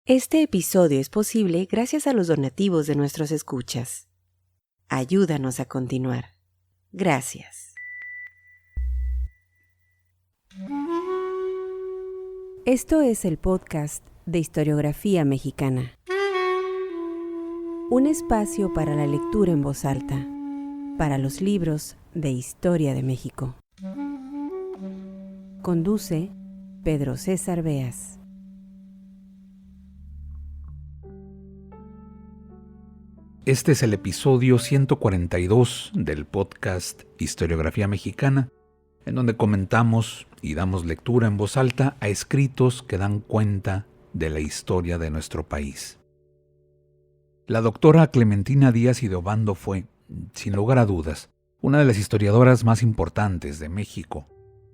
Este episodio es posible gracias a los donativos de nuestros escuchas. Ayúdanos a continuar. Gracias. Esto es el podcast de Historiografía Mexicana. Un espacio para la lectura en voz alta, para los libros de Historia de México. Conduce Pedro César Beas. Este es el episodio 142 del podcast Historiografía Mexicana, en donde comentamos y damos lectura en voz alta a escritos que dan cuenta de la historia de nuestro país. La doctora Clementina Díaz y de Obando fue, sin lugar a dudas, una de las historiadoras más importantes de México.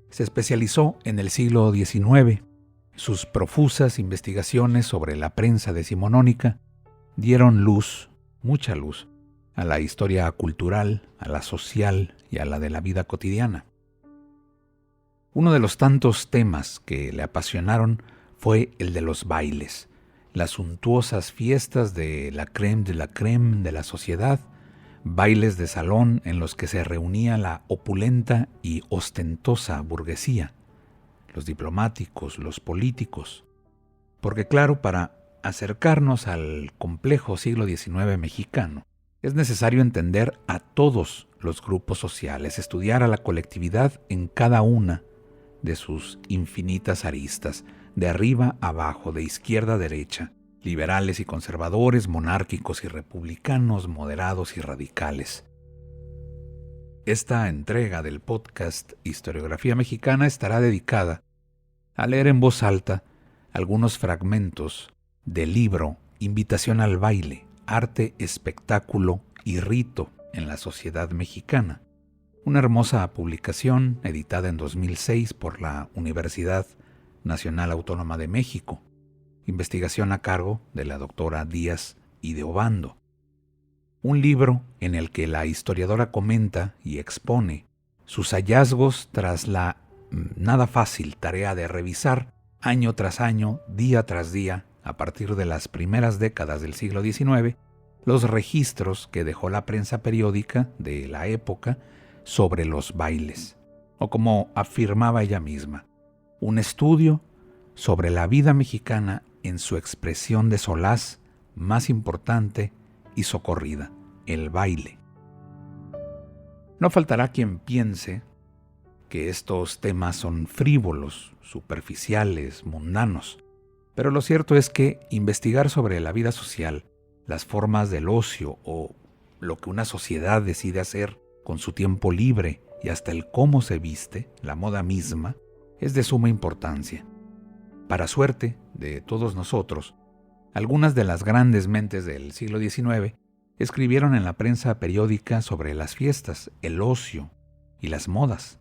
Se especializó en el siglo XIX. Sus profusas investigaciones sobre la prensa decimonónica dieron luz, mucha luz, a la historia cultural, a la social y a la de la vida cotidiana. Uno de los tantos temas que le apasionaron fue el de los bailes, las suntuosas fiestas de la crème de la sociedad, bailes de salón en los que se reunía la opulenta y ostentosa burguesía, los diplomáticos, los políticos. Porque claro, para acercarnos al complejo siglo XIX mexicano, es necesario entender a todos los grupos sociales, estudiar a la colectividad en cada una de sus infinitas aristas, de arriba a abajo, de izquierda a derecha, liberales y conservadores, monárquicos y republicanos, moderados y radicales. Esta entrega del podcast Historiografía Mexicana estará dedicada a leer en voz alta algunos fragmentos del libro Invitación al baile, arte, espectáculo y rito en la sociedad mexicana, una hermosa publicación editada en 2006 por la Universidad Nacional Autónoma de México, investigación a cargo de la doctora Díaz y de Obando. Un libro en el que la historiadora comenta y expone sus hallazgos tras la nada fácil tarea de revisar año tras año, día tras día, a partir de las primeras décadas del siglo XIX, los registros que dejó la prensa periódica de la época sobre los bailes, o como afirmaba ella misma, un estudio sobre la vida mexicana en su expresión de solaz más importante y socorrida, el baile. No faltará quien piense que estos temas son frívolos, superficiales, mundanos, pero lo cierto es que investigar sobre la vida social, las formas del ocio o lo que una sociedad decide hacer con su tiempo libre y hasta el cómo se viste, la moda misma, es de suma importancia. Para suerte de todos nosotros, algunas de las grandes mentes del siglo XIX escribieron en la prensa periódica sobre las fiestas, el ocio y las modas.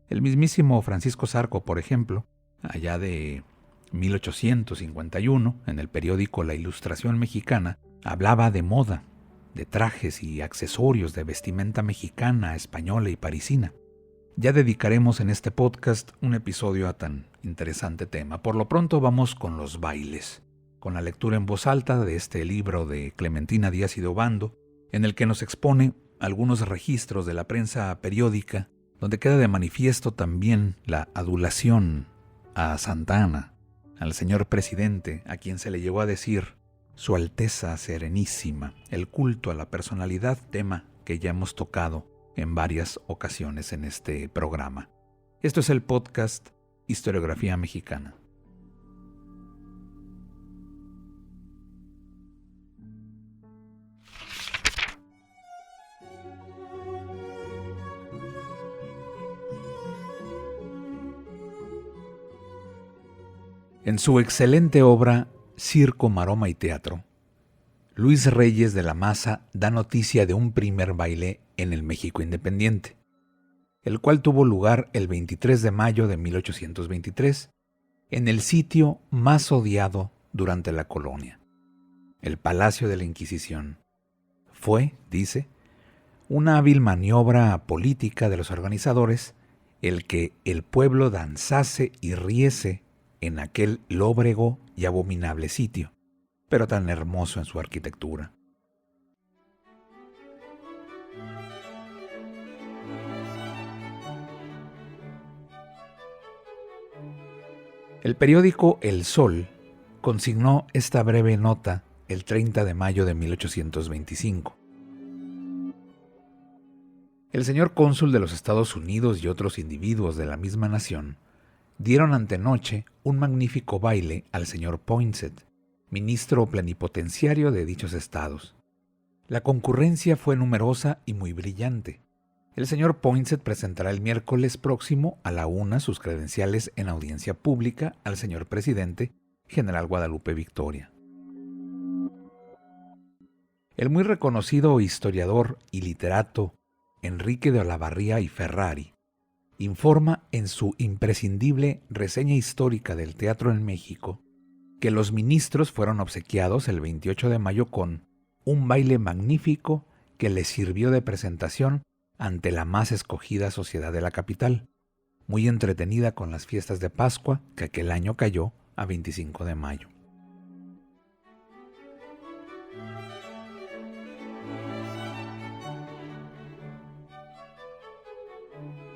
El mismísimo Francisco Zarco, por ejemplo, allá de 1851, en el periódico La Ilustración Mexicana, hablaba de moda, de trajes y accesorios de vestimenta mexicana, española y parisina. Ya dedicaremos en este podcast un episodio a tan interesante tema. Por lo pronto vamos con los bailes, con la lectura en voz alta de este libro de Clementina Díaz y de Obando, en el que nos expone algunos registros de la prensa periódica, donde queda de manifiesto también la adulación a Santa Anna, al señor presidente, a quien se le llegó a decir Su Alteza Serenísima, el culto a la personalidad, tema que ya hemos tocado en varias ocasiones en este programa. Esto es el podcast Historiografía Mexicana. En su excelente obra Circo, Maroma y Teatro, Luis Reyes de la Maza da noticia de un primer baile en el México independiente, el cual tuvo lugar el 23 de mayo de 1823 en el sitio más odiado durante la colonia, el Palacio de la Inquisición. Fue, dice, una hábil maniobra política de los organizadores el que el pueblo danzase y riese en aquel lóbrego y abominable sitio, pero tan hermoso en su arquitectura. El periódico El Sol consignó esta breve nota el 30 de mayo de 1825. El señor cónsul de los Estados Unidos y otros individuos de la misma nación dieron antenoche un magnífico baile al señor Poinsett, ministro plenipotenciario de dichos estados. La concurrencia fue numerosa y muy brillante. El señor Poinsett presentará el miércoles próximo a la 1 sus credenciales en audiencia pública al señor presidente, general Guadalupe Victoria. El muy reconocido historiador y literato Enrique de Olavarría y Ferrari informa en su imprescindible reseña histórica del teatro en México que los ministros fueron obsequiados el 28 de mayo con un baile magnífico que les sirvió de presentación ante la más escogida sociedad de la capital, muy entretenida con las fiestas de Pascua que aquel año cayó a 25 de mayo.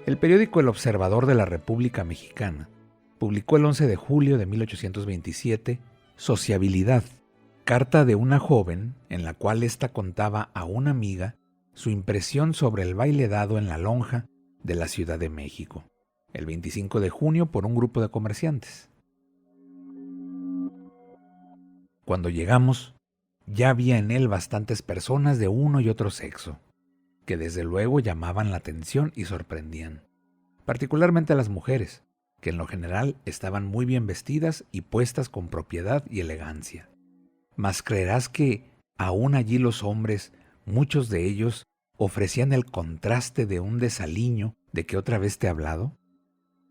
El periódico El Observador de la República Mexicana publicó el 11 de julio de 1827 Sociabilidad, carta de una joven en la cual ésta contaba a una amiga su impresión sobre el baile dado en la lonja de la Ciudad de México, el 25 de junio por un grupo de comerciantes. Cuando llegamos, ya había en él bastantes personas de uno y otro sexo, que desde luego llamaban la atención y sorprendían, particularmente a las mujeres, que en lo general estaban muy bien vestidas y puestas con propiedad y elegancia. Mas creerás que aún allí los hombres, muchos de ellos, ofrecían el contraste de un desaliño de que otra vez te he hablado.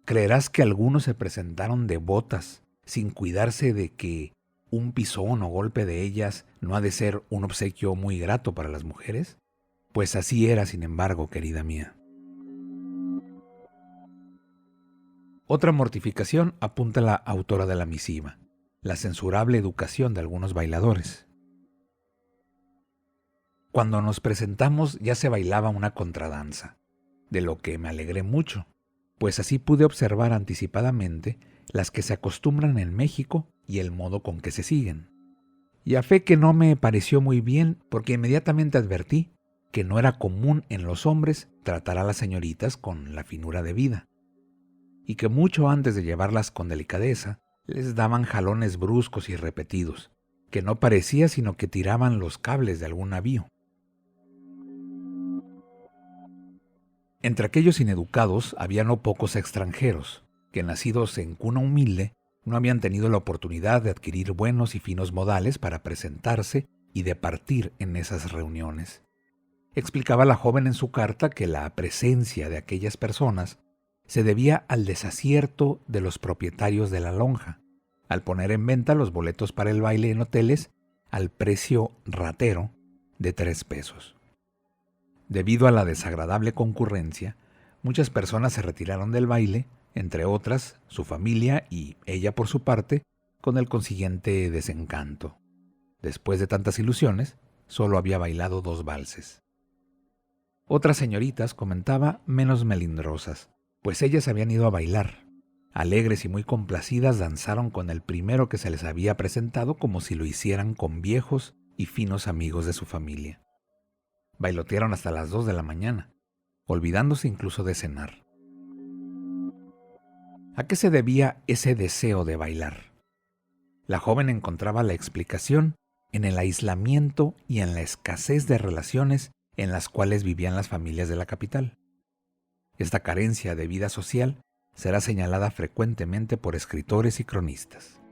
¿Creerás que algunos se presentaron devotas, sin cuidarse de que un pisón o golpe de ellas no ha de ser un obsequio muy grato para las mujeres? Pues así era, sin embargo, querida mía. Otra mortificación apunta la autora de la misiva, la censurable educación de algunos bailadores. Cuando nos presentamos ya se bailaba una contradanza, de lo que me alegré mucho, pues así pude observar anticipadamente las que se acostumbran en México y el modo con que se siguen. Y a fe que no me pareció muy bien, porque inmediatamente advertí que no era común en los hombres tratar a las señoritas con la finura debida, y que mucho antes de llevarlas con delicadeza, les daban jalones bruscos y repetidos, que no parecía sino que tiraban los cables de algún navío. Entre aquellos ineducados había no pocos extranjeros, que nacidos en cuna humilde, no habían tenido la oportunidad de adquirir buenos y finos modales para presentarse y de partir en esas reuniones. Explicaba la joven en su carta que la presencia de aquellas personas se debía al desacierto de los propietarios de la lonja, al poner en venta los boletos para el baile en hoteles al precio ratero de 3 pesos. Debido a la desagradable concurrencia, muchas personas se retiraron del baile, entre otras su familia y ella por su parte, con el consiguiente desencanto. Después de tantas ilusiones, solo había bailado 2 valses. Otras señoritas, comentaba, menos melindrosas, pues ellas habían ido a bailar. Alegres y muy complacidas danzaron con el primero que se les había presentado como si lo hicieran con viejos y finos amigos de su familia. Bailotearon hasta las 2 de la mañana, olvidándose incluso de cenar. ¿A qué se debía ese deseo de bailar? La joven encontraba la explicación en el aislamiento y en la escasez de relaciones en las cuales vivían las familias de la capital. Esta carencia de vida social será señalada frecuentemente por escritores y cronistas.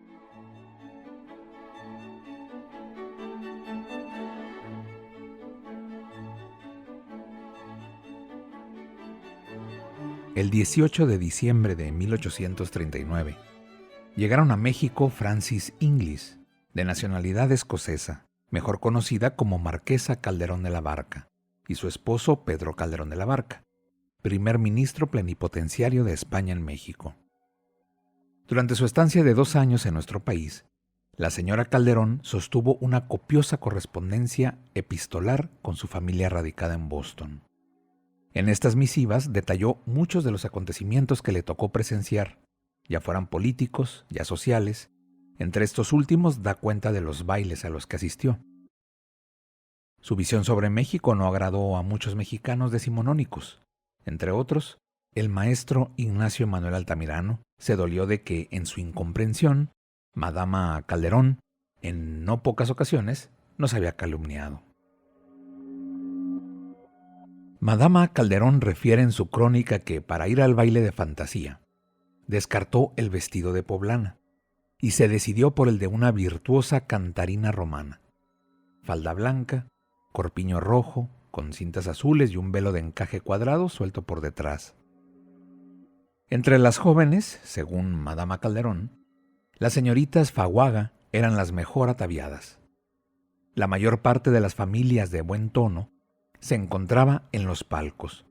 El 18 de diciembre de 1839, llegaron a México Frances Inglis, de nacionalidad escocesa, mejor conocida como Marquesa Calderón de la Barca, y su esposo Pedro Calderón de la Barca, primer ministro plenipotenciario de España en México. Durante su estancia de 2 años en nuestro país, La señora Calderón sostuvo una copiosa correspondencia epistolar con su familia radicada en Boston. En estas misivas detalló muchos de los acontecimientos que le tocó presenciar, ya fueran políticos, ya sociales. Entre estos últimos da cuenta de los bailes a los que asistió. Su visión sobre México no agradó a muchos mexicanos decimonónicos. Entre otros, el maestro Ignacio Manuel Altamirano se dolió de que, en su incomprensión, Madama Calderón, en no pocas ocasiones, nos había calumniado. Madama Calderón refiere en su crónica que, para ir al baile de fantasía, descartó el vestido de poblana y se decidió por el de una virtuosa cantarina romana. Falda blanca, corpiño rojo, con cintas azules y un velo de encaje cuadrado suelto por detrás. Entre las jóvenes, según Madama Calderón, las señoritas Faguaga eran las mejor ataviadas. La mayor parte de las familias de buen tono se encontraba en los palcos.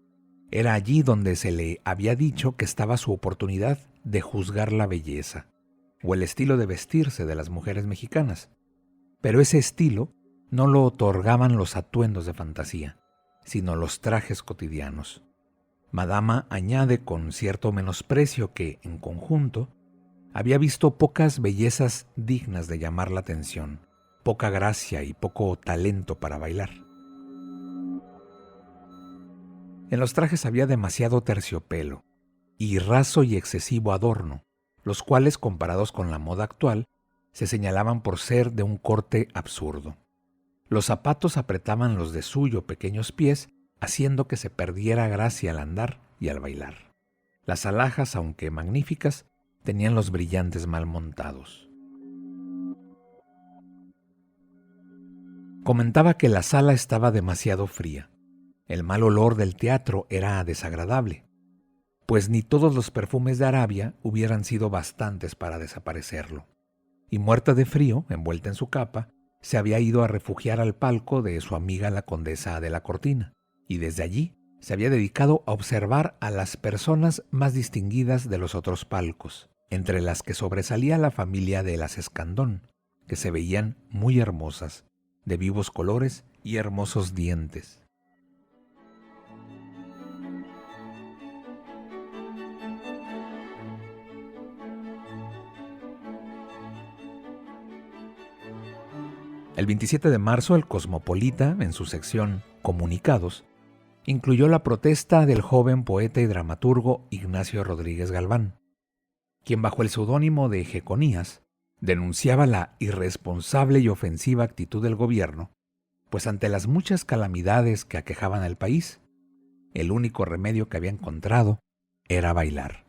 Era allí donde se le había dicho que estaba su oportunidad de juzgar la belleza o el estilo de vestirse de las mujeres mexicanas. Pero ese estilo no lo otorgaban los atuendos de fantasía, sino los trajes cotidianos. Madama añade con cierto menosprecio que, en conjunto, había visto pocas bellezas dignas de llamar la atención, poca gracia y poco talento para bailar. En los trajes había demasiado terciopelo y raso y excesivo adorno, los cuales, comparados con la moda actual, se señalaban por ser de un corte absurdo. Los zapatos apretaban los de suyo pequeños pies, haciendo que se perdiera gracia al andar y al bailar. Las alhajas, aunque magníficas, tenían los brillantes mal montados. Comentaba que la sala estaba demasiado fría. El mal olor del teatro era desagradable, pues ni todos los perfumes de Arabia hubieran sido bastantes para desaparecerlo. Y muerta de frío, envuelta en su capa, se había ido a refugiar al palco de su amiga la condesa de la Cortina, y desde allí se había dedicado a observar a las personas más distinguidas de los otros palcos, entre las que sobresalía la familia de las Escandón, que se veían muy hermosas, de vivos colores y hermosos dientes. El 27 de marzo, el Cosmopolita, en su sección Comunicados, incluyó la protesta del joven poeta y dramaturgo Ignacio Rodríguez Galván, quien bajo el seudónimo de Jeconías denunciaba la irresponsable y ofensiva actitud del gobierno, pues ante las muchas calamidades que aquejaban al país, el único remedio que había encontrado era bailar.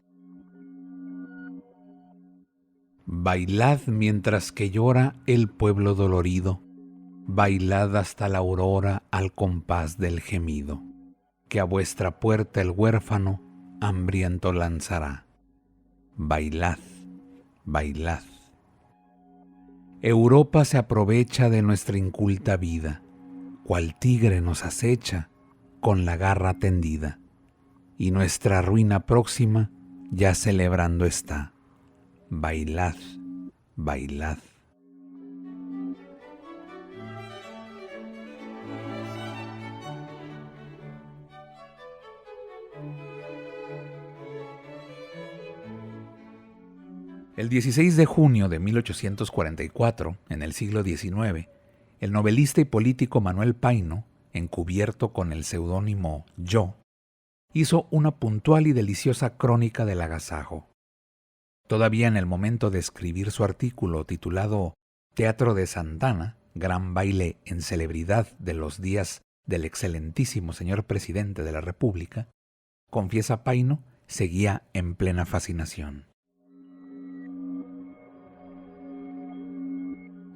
Bailad mientras que llora el pueblo dolorido, bailad hasta la aurora al compás del gemido, que a vuestra puerta el huérfano hambriento lanzará. Bailad, bailad. Europa se aprovecha de nuestra inculta vida, cual tigre nos acecha con la garra tendida, y nuestra ruina próxima ya celebrando está. Bailad, bailad. El 16 de junio de 1844, en el siglo XIX, el novelista y político Manuel Paino, encubierto con el seudónimo Yo, hizo una puntual y deliciosa crónica del agasajo. Todavía en el momento de escribir su artículo titulado Teatro de Santana, gran baile en celebridad de los días del excelentísimo señor presidente de la República, confiesa Paino, seguía en plena fascinación.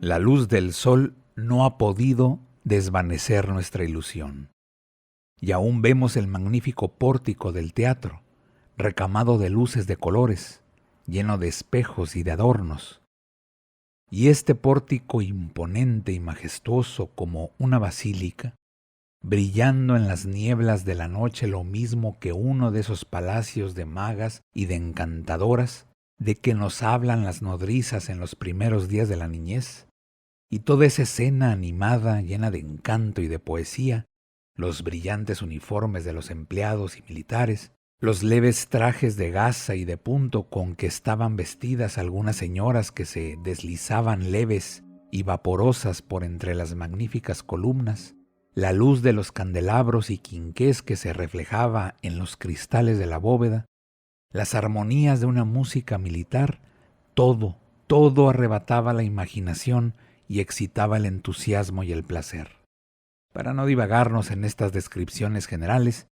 La luz del sol no ha podido desvanecer nuestra ilusión, y aún vemos el magnífico pórtico del teatro, recamado de luces de colores, lleno de espejos y de adornos. Y este pórtico imponente y majestuoso como una basílica, brillando en las nieblas de la noche lo mismo que uno de esos palacios de magas y de encantadoras, de que nos hablan las nodrizas en los primeros días de la niñez, y toda esa escena animada, llena de encanto y de poesía, los brillantes uniformes de los empleados y militares, los leves trajes de gasa y de punto con que estaban vestidas algunas señoras que se deslizaban leves y vaporosas por entre las magníficas columnas, la luz de los candelabros y quinqués que se reflejaba en los cristales de la bóveda, las armonías de una música militar, todo arrebataba la imaginación y excitaba el entusiasmo y el placer. Para no divagarnos en estas descripciones generales,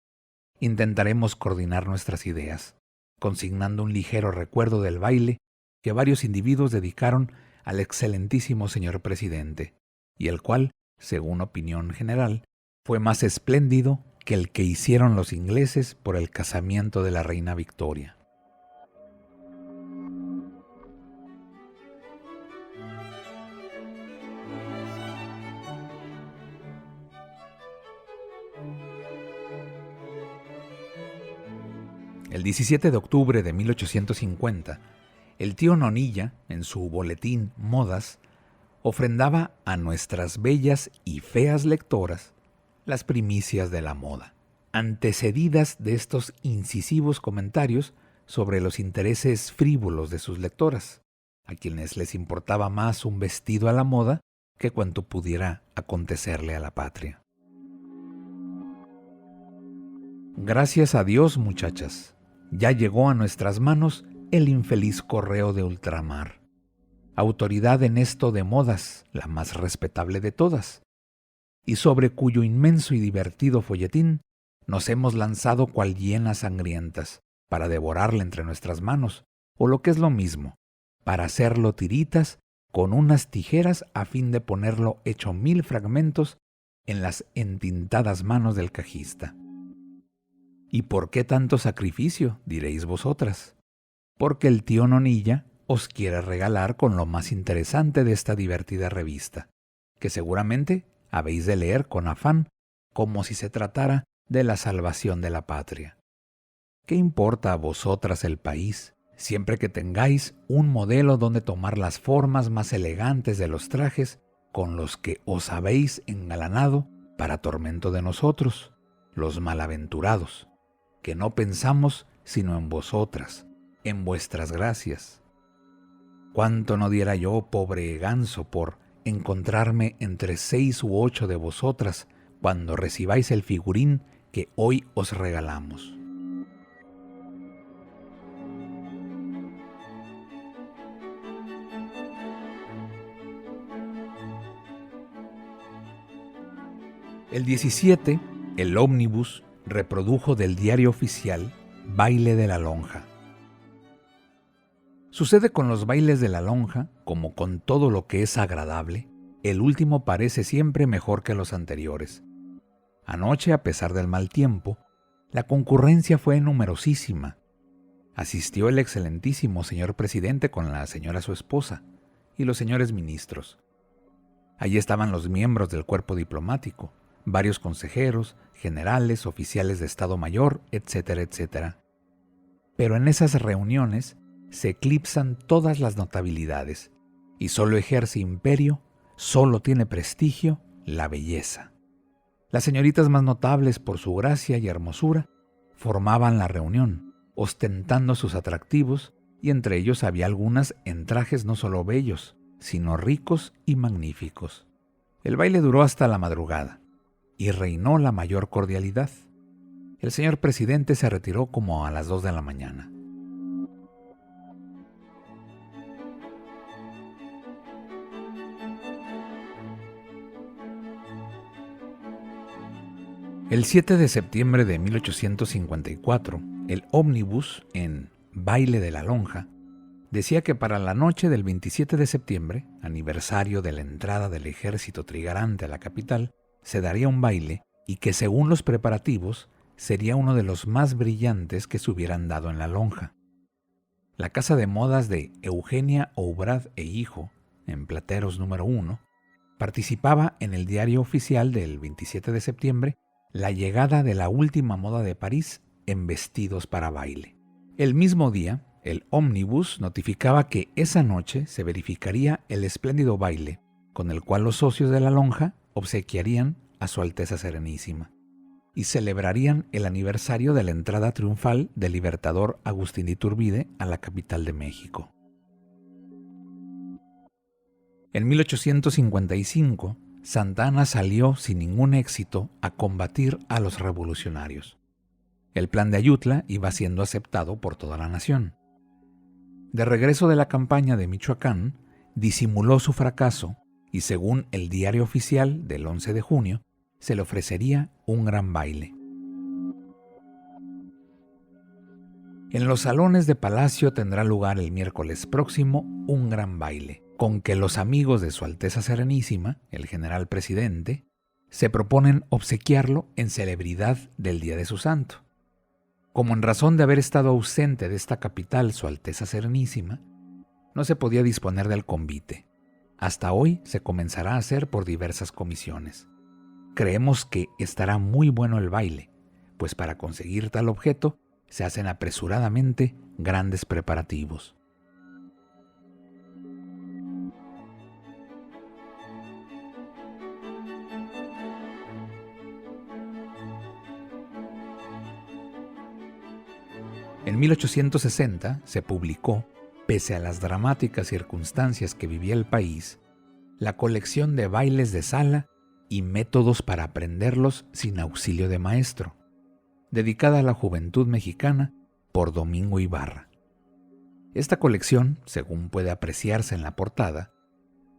intentaremos coordinar nuestras ideas, consignando un ligero recuerdo del baile que varios individuos dedicaron al excelentísimo señor presidente, y el cual, según opinión general, fue más espléndido que el que hicieron los ingleses por el casamiento de la reina Victoria. El 17 de octubre de 1850, el tío Nonilla, en su boletín Modas, ofrendaba a nuestras bellas y feas lectoras las primicias de la moda, antecedidas de estos incisivos comentarios sobre los intereses frívolos de sus lectoras, a quienes les importaba más un vestido a la moda que cuanto pudiera acontecerle a la patria. Gracias a Dios, muchachas, ya llegó a nuestras manos el infeliz correo de ultramar, autoridad en esto de modas, la más respetable de todas, y sobre cuyo inmenso y divertido folletín nos hemos lanzado cual hienas sangrientas, para devorarle entre nuestras manos, o lo que es lo mismo, para hacerlo tiritas con unas tijeras a fin de ponerlo hecho 1000 fragmentos en las entintadas manos del cajista. ¿Y por qué tanto sacrificio?, diréis vosotras. Porque el tío Nonilla os quiere regalar con lo más interesante de esta divertida revista, que seguramente habéis de leer con afán, como si se tratara de la salvación de la patria. ¿Qué importa a vosotras el país, siempre que tengáis un modelo donde tomar las formas más elegantes de los trajes con los que os habéis engalanado para tormento de nosotros, los malaventurados, que no pensamos sino en vosotras, en vuestras gracias? ¿Cuánto no diera yo, pobre ganso, por encontrarme entre 6 u 8 de vosotras cuando recibáis el figurín que hoy os regalamos? El 17, el ómnibus reprodujo del diario oficial Baile de la Lonja. Sucede con los bailes de la lonja, como con todo lo que es agradable, el último parece siempre mejor que los anteriores. Anoche, a pesar del mal tiempo, la concurrencia fue numerosísima. Asistió el excelentísimo señor presidente con la señora su esposa y los señores ministros. Allí estaban los miembros del cuerpo diplomático, varios consejeros, generales, oficiales de Estado Mayor, etcétera, etcétera. Pero en esas reuniones se eclipsan todas las notabilidades y solo ejerce imperio, solo tiene prestigio la belleza. Las señoritas más notables por su gracia y hermosura formaban la reunión, ostentando sus atractivos, y entre ellos había algunas en trajes no solo bellos, sino ricos y magníficos. El baile duró hasta la madrugada y reinó la mayor cordialidad. El señor presidente se retiró como a las 2 de la mañana. El 7 de septiembre de 1854, el ómnibus en Baile de la Lonja decía que para la noche del 27 de septiembre, aniversario de la entrada del ejército trigarante a la capital, se daría un baile y que según los preparativos sería uno de los más brillantes que se hubieran dado en la lonja. La casa de modas de Eugenia Oubrad e Hijo, en Plateros número 1, participaba en el diario oficial del 27 de septiembre la llegada de la última moda de París en vestidos para baile. El mismo día, El ómnibus notificaba que esa noche se verificaría el espléndido baile con el cual los socios de la lonja obsequiarían a Su Alteza Serenísima y celebrarían el aniversario de la entrada triunfal del libertador Agustín de Iturbide a la capital de México. En 1855, Santa Anna salió sin ningún éxito a combatir a los revolucionarios. El plan de Ayutla iba siendo aceptado por toda la nación. De regreso de la campaña de Michoacán, disimuló su fracaso y, según el diario oficial del 11 de junio, se le ofrecería un gran baile. En los salones de Palacio tendrá lugar el miércoles próximo un gran baile, con que los amigos de Su Alteza Serenísima, el general presidente, se proponen obsequiarlo en celebridad del día de su santo. Como en razón de haber estado ausente de esta capital Su Alteza Serenísima, no se podía disponer del convite. Hasta hoy se comenzará a hacer por diversas comisiones. Creemos que estará muy bueno el baile, pues para conseguir tal objeto se hacen apresuradamente grandes preparativos. En 1860 se publicó, pese a las dramáticas circunstancias que vivía el país, la colección de bailes de sala y métodos para aprenderlos sin auxilio de maestro, dedicada a la juventud mexicana por Domingo Ibarra. Esta colección, según puede apreciarse en la portada,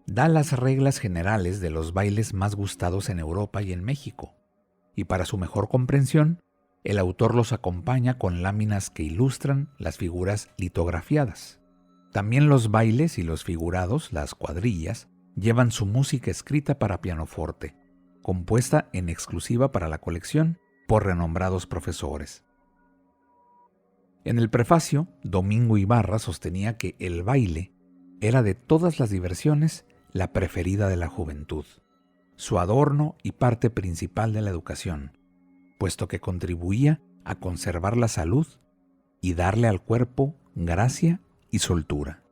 da las reglas generales de los bailes más gustados en Europa y en México, y para su mejor comprensión, el autor los acompaña con láminas que ilustran las figuras litografiadas. También los bailes y los figurados, las cuadrillas, llevan su música escrita para pianoforte, compuesta en exclusiva para la colección por renombrados profesores. En el prefacio, Domingo Ibarra sostenía que el baile era de todas las diversiones la preferida de la juventud, su adorno y parte principal de la educación, puesto que contribuía a conservar la salud y darle al cuerpo gracia y soltura.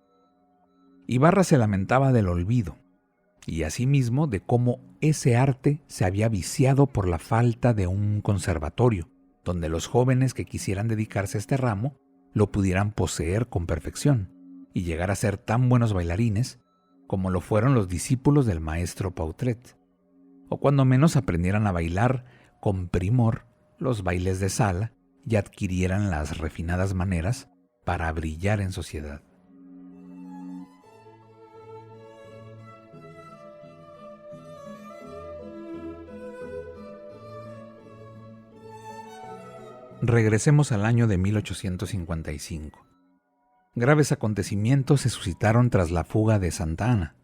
Ibarra se lamentaba del olvido y asimismo de cómo ese arte se había viciado por la falta de un conservatorio, donde los jóvenes que quisieran dedicarse a este ramo lo pudieran poseer con perfección y llegar a ser tan buenos bailarines como lo fueron los discípulos del maestro Pautret, o cuando menos aprendieran a bailar con primor los bailes de sala y adquirieran las refinadas maneras para brillar en sociedad. Regresemos al año de 1855. Graves acontecimientos se suscitaron tras la fuga de Santa Anna.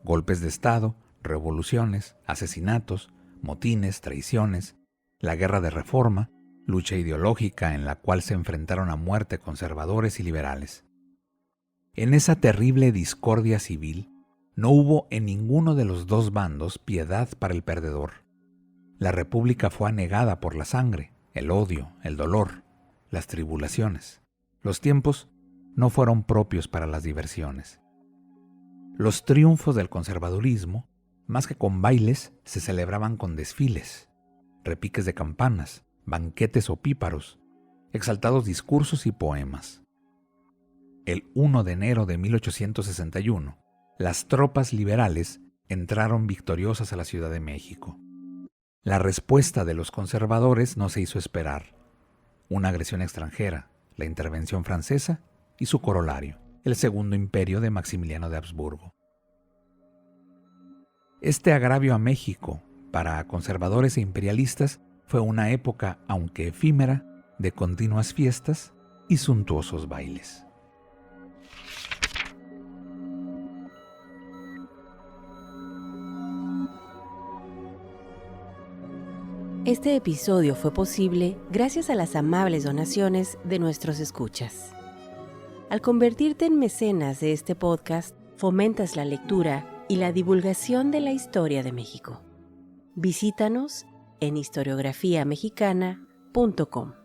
Golpes de Estado, revoluciones, asesinatos, motines, traiciones, la guerra de reforma, lucha ideológica en la cual se enfrentaron a muerte conservadores y liberales. En esa terrible discordia civil, no hubo en ninguno de los dos bandos piedad para el perdedor. La república fue anegada por la sangre, el odio, el dolor, las tribulaciones. Los tiempos no fueron propios para las diversiones. Los triunfos del conservadurismo, más que con bailes, se celebraban con desfiles, repiques de campanas, banquetes opíparos, exaltados discursos y poemas. El 1 de enero de 1861, las tropas liberales entraron victoriosas a la Ciudad de México. La respuesta de los conservadores no se hizo esperar. Una agresión extranjera, la intervención francesa y su corolario, el Segundo Imperio de Maximiliano de Habsburgo. Este agravio a México, para conservadores e imperialistas, fue una época, aunque efímera, de continuas fiestas y suntuosos bailes. Este episodio fue posible gracias a las amables donaciones de nuestros escuchas. Al convertirte en mecenas de este podcast, fomentas la lectura y la divulgación de la historia de México. Visítanos en historiografiamexicana.com.